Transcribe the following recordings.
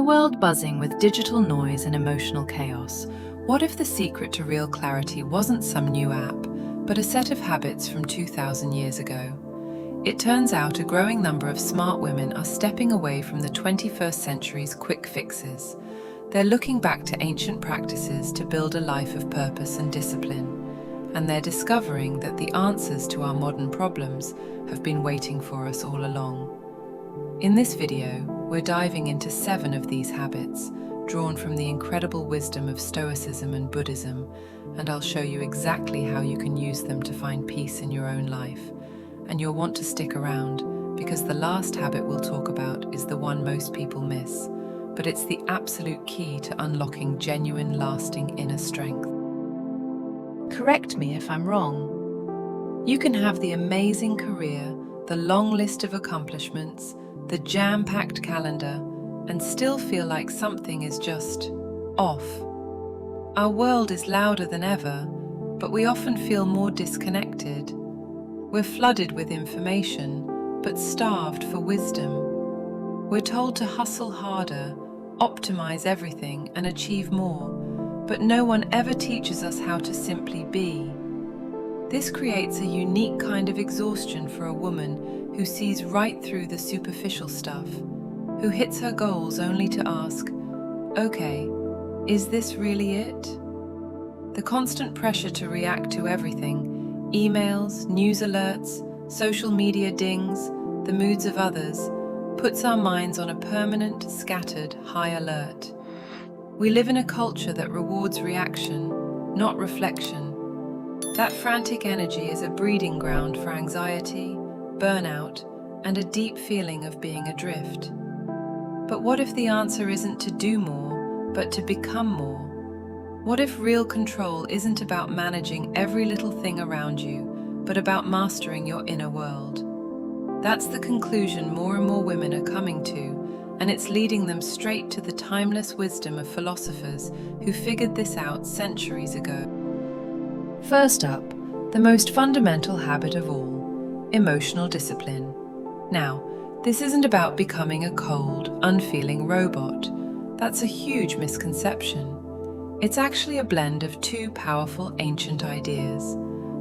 a world buzzing with digital noise and emotional chaos, what if the secret to real clarity wasn't some new app, but a set of habits from 2,000 years ago? It turns out a growing number of smart women are stepping away from the 21st century's quick fixes. They're looking back to ancient practices to build a life of purpose and discipline, and they're discovering that the answers to our modern problems have been waiting for us all along. In this video, we're diving into 7 of these habits, drawn from the incredible wisdom of Stoicism and Buddhism, and I'll show you exactly how you can use them to find peace in your own life. And you'll want to stick around, because the last habit we'll talk about is the one most people miss, but it's the absolute key to unlocking genuine, lasting inner strength. Correct me if I'm wrong. You can have the amazing career, the long list of accomplishments, the jam-packed calendar, and still feel like something is just off. Our world is louder than ever, but we often feel more disconnected. We're flooded with information, but starved for wisdom. We're told to hustle harder, optimize everything, and achieve more, but no one ever teaches us how to simply be. This creates a unique kind of exhaustion for a woman who sees right through the superficial stuff, who hits her goals only to ask, okay, is this really it? The constant pressure to react to everything, emails, news alerts, social media dings, the moods of others, puts our minds on a permanent, scattered, high alert. We live in a culture that rewards reaction, not reflection. That frantic energy is a breeding ground for anxiety, burnout, and a deep feeling of being adrift. But what if the answer isn't to do more, but to become more? What if real control isn't about managing every little thing around you, but about mastering your inner world? That's the conclusion more and more women are coming to, and it's leading them straight to the timeless wisdom of philosophers who figured this out centuries ago. First up, the most fundamental habit of all, emotional discipline. Now, this isn't about becoming a cold, unfeeling robot. That's a huge misconception. It's actually a blend of 2 powerful ancient ideas: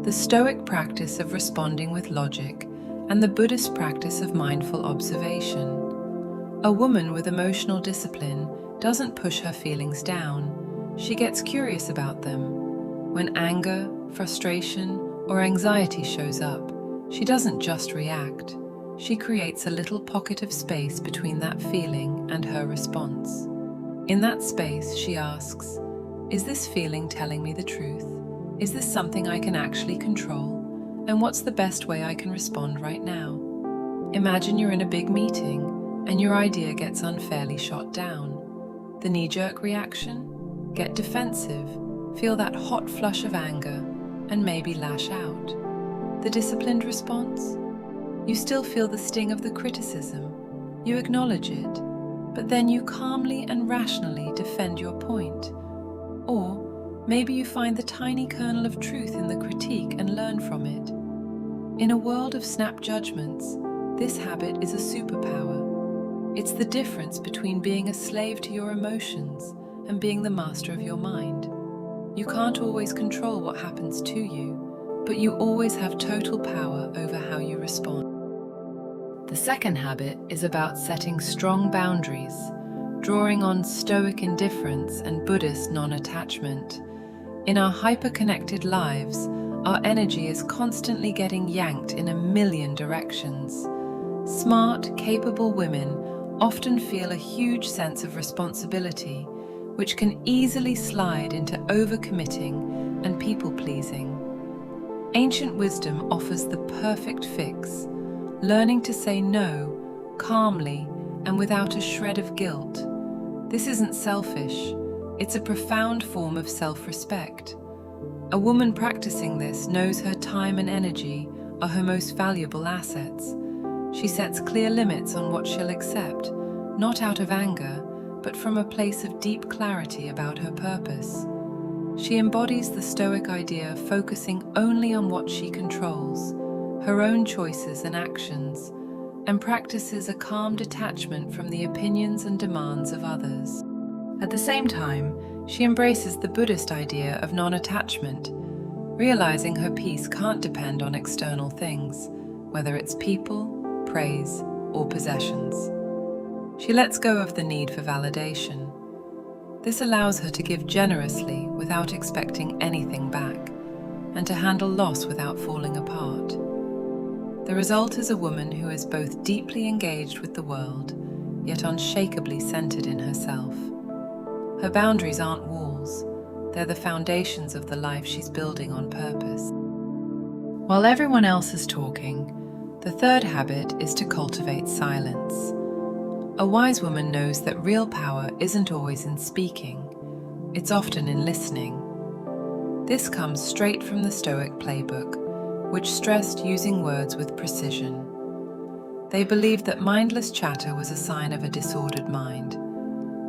the Stoic practice of responding with logic and the Buddhist practice of mindful observation. A woman with emotional discipline doesn't push her feelings down. She gets curious about them. When anger, frustration, or anxiety shows up, she doesn't just react. She creates a little pocket of space between that feeling and her response. In that space, she asks, is this feeling telling me the truth? Is this something I can actually control? And what's the best way I can respond right now? Imagine you're in a big meeting and your idea gets unfairly shot down. The knee-jerk reaction? Get defensive, feel that hot flush of anger, and maybe lash out. The disciplined response? You still feel the sting of the criticism. You acknowledge it, but then you calmly and rationally defend your point. Or maybe you find the tiny kernel of truth in the critique and learn from it. In a world of snap judgments, this habit is a superpower. It's the difference between being a slave to your emotions and being the master of your mind. You can't always control what happens to you, but you always have total power over how you respond. The second habit is about setting strong boundaries, drawing on Stoic indifference and Buddhist non-attachment. In our hyper-connected lives, our energy is constantly getting yanked in a million directions. Smart, capable women often feel a huge sense of responsibility, which can easily slide into overcommitting and people-pleasing. Ancient wisdom offers the perfect fix, learning to say no, calmly, and without a shred of guilt. This isn't selfish, it's a profound form of self-respect. A woman practicing this knows her time and energy are her most valuable assets. She sets clear limits on what she'll accept, not out of anger, but from a place of deep clarity about her purpose. She embodies the Stoic idea of focusing only on what she controls, her own choices and actions, and practices a calm detachment from the opinions and demands of others. At the same time, she embraces the Buddhist idea of non-attachment, realizing her peace can't depend on external things, whether it's people, praise, or possessions. She lets go of the need for validation. This allows her to give generously without expecting anything back, and to handle loss without falling apart. The result is a woman who is both deeply engaged with the world, yet unshakably centered in herself. Her boundaries aren't walls, they're the foundations of the life she's building on purpose. While everyone else is talking, the third habit is to cultivate silence. A wise woman knows that real power isn't always in speaking, it's often in listening. This comes straight from the Stoic playbook, which stressed using words with precision. They believed that mindless chatter was a sign of a disordered mind.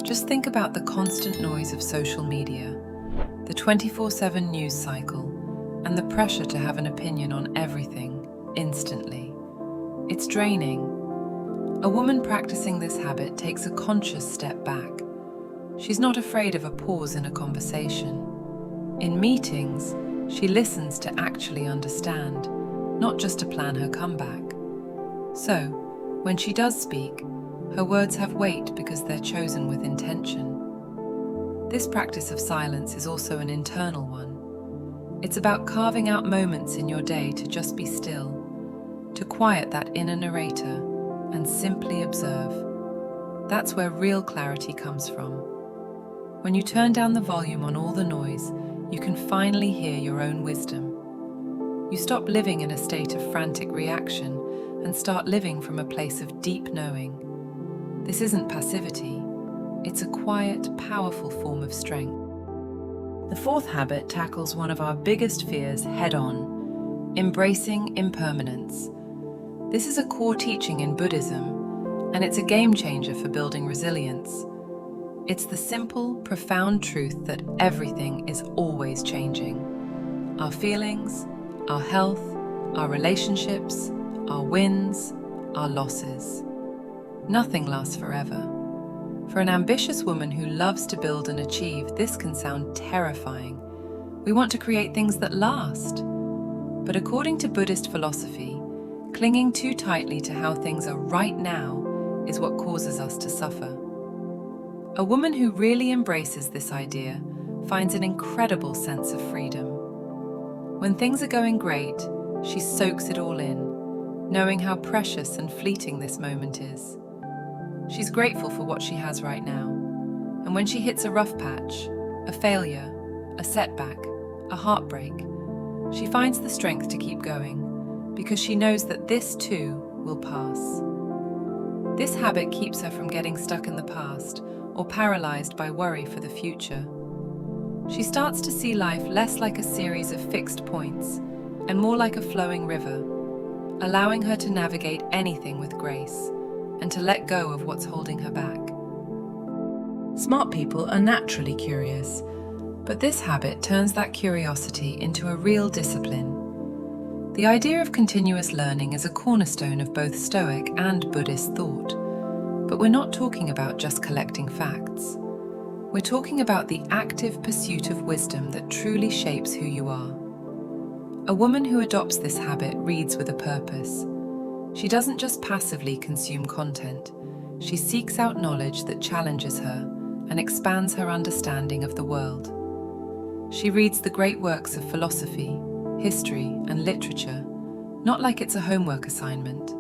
Just think about the constant noise of social media, the 24/7 news cycle, and the pressure to have an opinion on everything, instantly. It's draining. A woman practicing this habit takes a conscious step back. She's not afraid of a pause in a conversation. In meetings, she listens to actually understand, not just to plan her comeback. So, when she does speak, her words have weight because they're chosen with intention. This practice of silence is also an internal one. It's about carving out moments in your day to just be still, to quiet that inner narrator and simply observe. That's where real clarity comes from. When you turn down the volume on all the noise, you can finally hear your own wisdom. You stop living in a state of frantic reaction and start living from a place of deep knowing. This isn't passivity, it's a quiet, powerful form of strength. The fourth habit tackles one of our biggest fears head-on: embracing impermanence. This is a core teaching in Buddhism, and it's a game changer for building resilience. It's the simple, profound truth that everything is always changing. Our feelings, our health, our relationships, our wins, our losses. Nothing lasts forever. For an ambitious woman who loves to build and achieve, this can sound terrifying. We want to create things that last. But according to Buddhist philosophy, clinging too tightly to how things are right now is what causes us to suffer. A woman who really embraces this idea finds an incredible sense of freedom. When things are going great, she soaks it all in, knowing how precious and fleeting this moment is. She's grateful for what she has right now, and when she hits a rough patch, a failure, a setback, a heartbreak, she finds the strength to keep going, because she knows that this too will pass. This habit keeps her from getting stuck in the past or paralyzed by worry for the future. She starts to see life less like a series of fixed points and more like a flowing river, allowing her to navigate anything with grace and to let go of what's holding her back. Smart people are naturally curious, but this habit turns that curiosity into a real discipline. The idea of continuous learning is a cornerstone of both Stoic and Buddhist thought. But we're not talking about just collecting facts. We're talking about the active pursuit of wisdom that truly shapes who you are. A woman who adopts this habit reads with a purpose. She doesn't just passively consume content. She seeks out knowledge that challenges her and expands her understanding of the world. She reads the great works of philosophy, history, and literature, not like it's a homework assignment,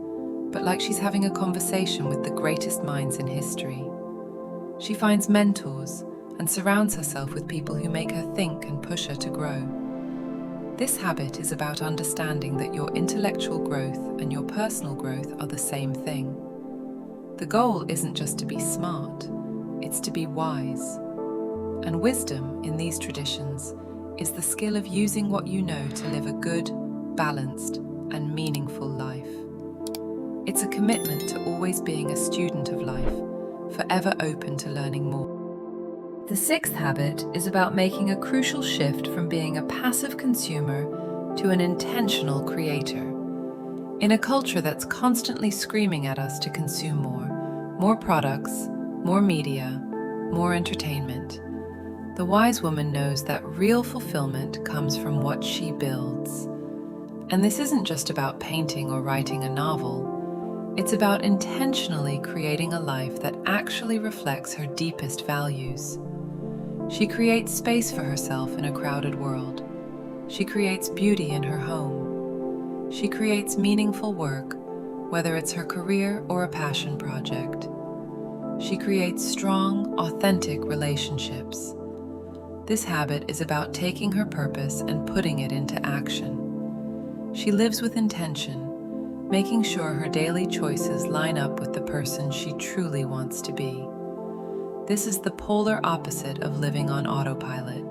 but like she's having a conversation with the greatest minds in history. She finds mentors and surrounds herself with people who make her think and push her to grow. This habit is about understanding that your intellectual growth and your personal growth are the same thing. The goal isn't just to be smart, it's to be wise. And wisdom in these traditions is the skill of using what you know to live a good, balanced, and meaningful life. It's a commitment to always being a student of life, forever open to learning more. The sixth habit is about making a crucial shift from being a passive consumer to an intentional creator. In a culture that's constantly screaming at us to consume more products, more media, more entertainment, the wise woman knows that real fulfillment comes from what she builds. And this isn't just about painting or writing a novel. It's about intentionally creating a life that actually reflects her deepest values. She creates space for herself in a crowded world. She creates beauty in her home. She creates meaningful work, whether it's her career or a passion project. She creates strong, authentic relationships. This habit is about taking her purpose and putting it into action. She lives with intention, making sure her daily choices line up with the person she truly wants to be. This is the polar opposite of living on autopilot.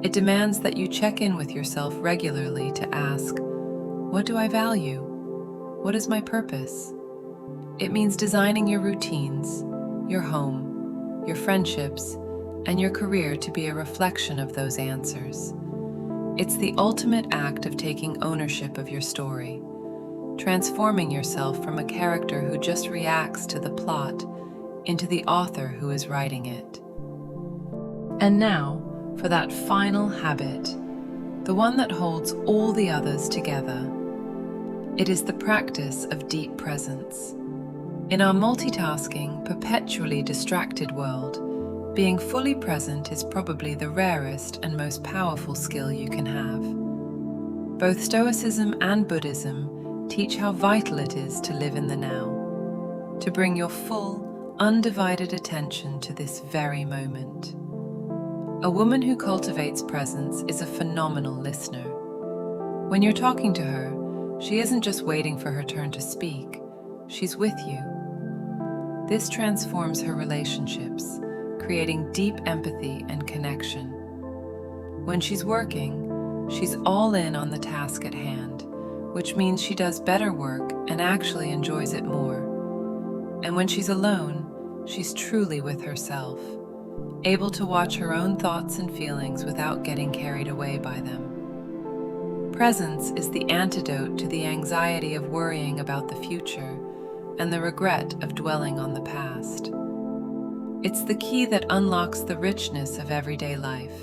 It demands that you check in with yourself regularly to ask, what do I value? What is my purpose? It means designing your routines, your home, your friendships, and your career to be a reflection of those answers. It's the ultimate act of taking ownership of your story, transforming yourself from a character who just reacts to the plot into the author who is writing it. And now, for that final habit, the one that holds all the others together. It is the practice of deep presence. In our multitasking, perpetually distracted world, being fully present is probably the rarest and most powerful skill you can have. Both Stoicism and Buddhism teach how vital it is to live in the now, to bring your full, undivided attention to this very moment. A woman who cultivates presence is a phenomenal listener. When you're talking to her, she isn't just waiting for her turn to speak, she's with you. This transforms her relationships, creating deep empathy and connection. When she's working, she's all in on the task at hand, which means she does better work and actually enjoys it more. And when she's alone, she's truly with herself, able to watch her own thoughts and feelings without getting carried away by them. Presence is the antidote to the anxiety of worrying about the future and the regret of dwelling on the past. It's the key that unlocks the richness of everyday life.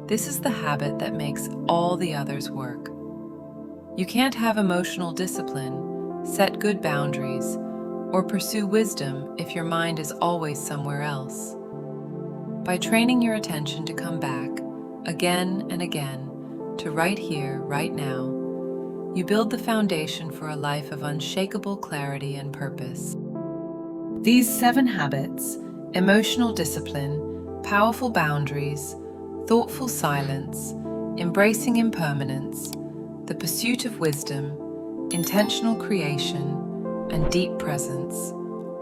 This is the habit that makes all the others work. You can't have emotional discipline, set good boundaries, or pursue wisdom if your mind is always somewhere else. By training your attention to come back, again and again, to right here, right now, you build the foundation for a life of unshakable clarity and purpose. These 7 habits, emotional discipline, powerful boundaries, thoughtful silence, embracing impermanence, the pursuit of wisdom, intentional creation, and deep presence,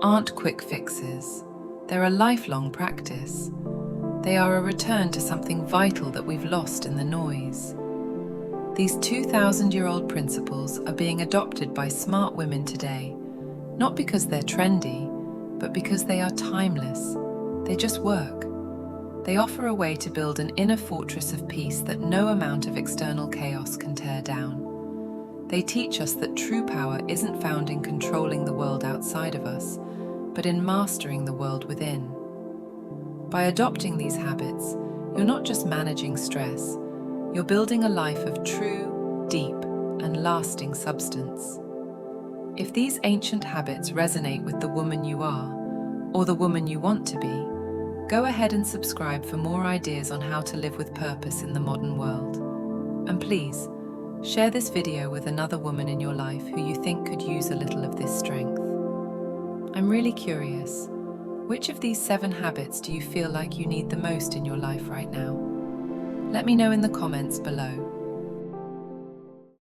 aren't quick fixes. They're a lifelong practice. They are a return to something vital that we've lost in the noise. These 2,000-year-old principles are being adopted by smart women today, not because they're trendy, but because they are timeless. They just work. They offer a way to build an inner fortress of peace that no amount of external chaos can tear down. They teach us that true power isn't found in controlling the world outside of us, but in mastering the world within. By adopting these habits, you're not just managing stress, you're building a life of true, deep, and lasting substance. If these ancient habits resonate with the woman you are, or the woman you want to be, go ahead and subscribe for more ideas on how to live with purpose in the modern world. And please, share this video with another woman in your life who you think could use a little of this strength. I'm really curious, which of these 7 habits do you feel like you need the most in your life right now? Let me know in the comments below.